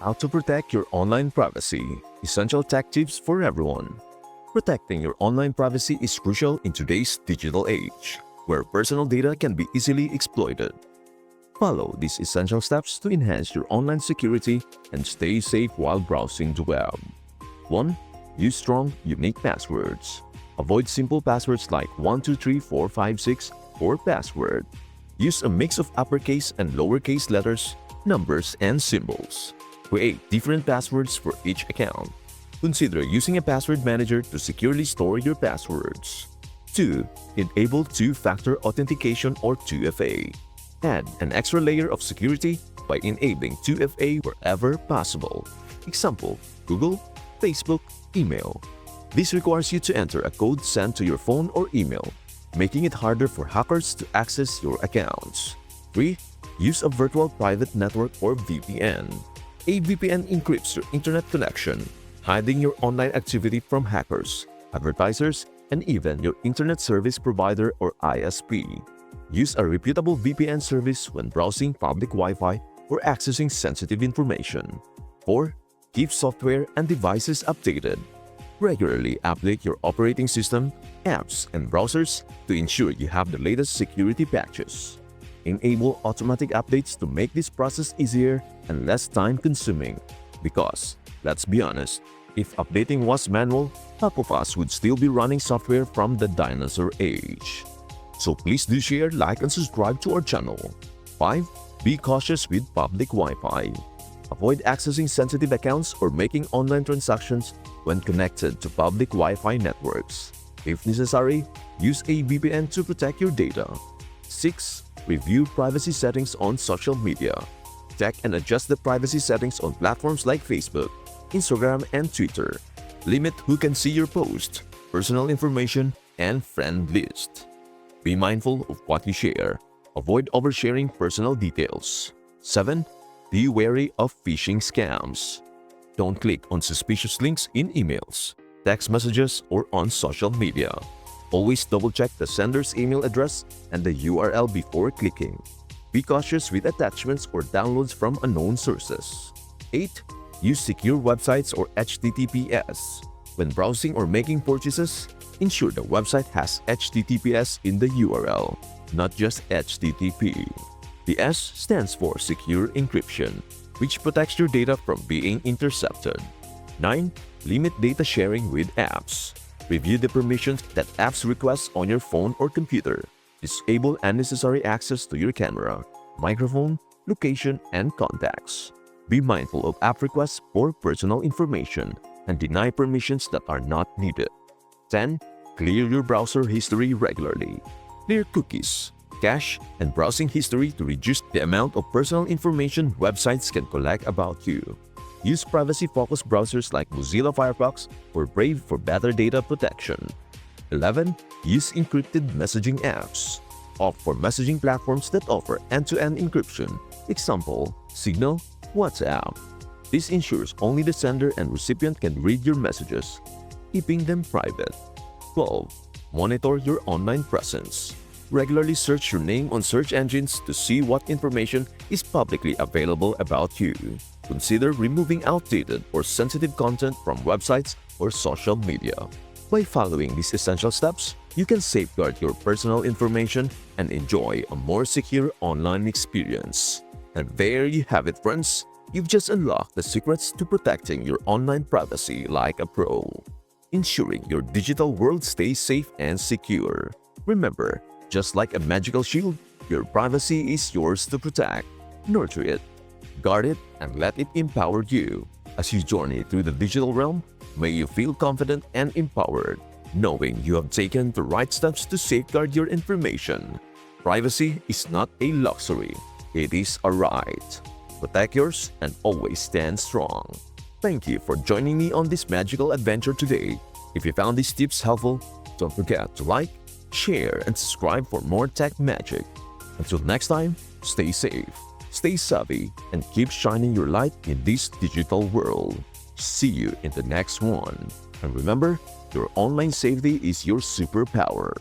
How to protect your online privacy. Essential tech tips for everyone. Protecting your online privacy is crucial in today's digital age, where personal data can be easily exploited. Follow these essential steps to enhance your online security and stay safe while browsing the web. 1. Use strong, unique passwords. Avoid simple passwords like 123456 for password. Use a mix of uppercase and lowercase letters, numbers, and symbols. Create different passwords for each account. Consider using a password manager to securely store your passwords. 2. Enable two-factor authentication or 2FA. Add an extra layer of security by enabling 2FA wherever possible. Example, Google, Facebook, email. This requires you to enter a code sent to your phone or email, making it harder for hackers to access your accounts. 3. Use a virtual private network or VPN. A VPN encrypts your internet connection, hiding your online activity from hackers, advertisers, and even your internet service provider or ISP. Use a reputable VPN service when browsing public Wi-Fi or accessing sensitive information. 4. Keep software and devices updated. Regularly update your operating system, apps, and browsers to ensure you have the latest security patches. Enable automatic updates to make this process easier and less time-consuming. Because, let's be honest, if updating was manual, half of us would still be running software from the dinosaur age. So please do share, like, and subscribe to our channel. 5. Be cautious with public Wi-Fi. Avoid accessing sensitive accounts or making online transactions when connected to public Wi-Fi networks. If necessary, use a VPN to protect your data. 6. Review privacy settings on social media. Check and adjust the privacy settings on platforms like Facebook, Instagram, and Twitter. Limit who can see your post, personal information, and friend list. Be mindful of what you share. Avoid oversharing personal details. 7. Be wary of phishing scams. Don't click on suspicious links in emails, text messages, or on social media. Always double-check the sender's email address and the URL before clicking. Be cautious with attachments or downloads from unknown sources. 8. Use secure websites or HTTPS. When browsing or making purchases, ensure the website has HTTPS in the URL, not just HTTP. The S stands for Secure Encryption, which protects your data from being intercepted. 9. Limit data sharing with apps. Review the permissions that apps request on your phone or computer. Disable unnecessary access to your camera, microphone, location, and contacts. Be mindful of app requests for personal information and deny permissions that are not needed. 10. Clear your browser history regularly. Clear cookies, cache, and browsing history to reduce the amount of personal information websites can collect about you. Use privacy-focused browsers like Mozilla Firefox or Brave for better data protection. 11. Use encrypted messaging apps. Opt for messaging platforms that offer end-to-end encryption. Example, Signal, WhatsApp. This ensures only the sender and recipient can read your messages, keeping them private. 12. Monitor your online presence. Regularly search your name on search engines to see what information is publicly available about you. Consider removing outdated or sensitive content from websites or social media. By following these essential steps, you can safeguard your personal information and enjoy a more secure online experience. And there you have it, friends. You've just unlocked the secrets to protecting your online privacy like a pro, ensuring your digital world stays safe and secure. Remember, just like a magical shield, your privacy is yours to protect. Nurture it, guard it, and let it empower you. As you journey through the digital realm, may you feel confident and empowered, knowing you have taken the right steps to safeguard your information. Privacy is not a luxury, it is a right. Protect yours and always stand strong. Thank you for joining me on this magical adventure today. If you found these tips helpful, don't forget to like, share, and subscribe for more tech magic. Until next time, stay safe, stay savvy, and keep shining your light in this digital world. See you in the next one. And remember, your online safety is your superpower.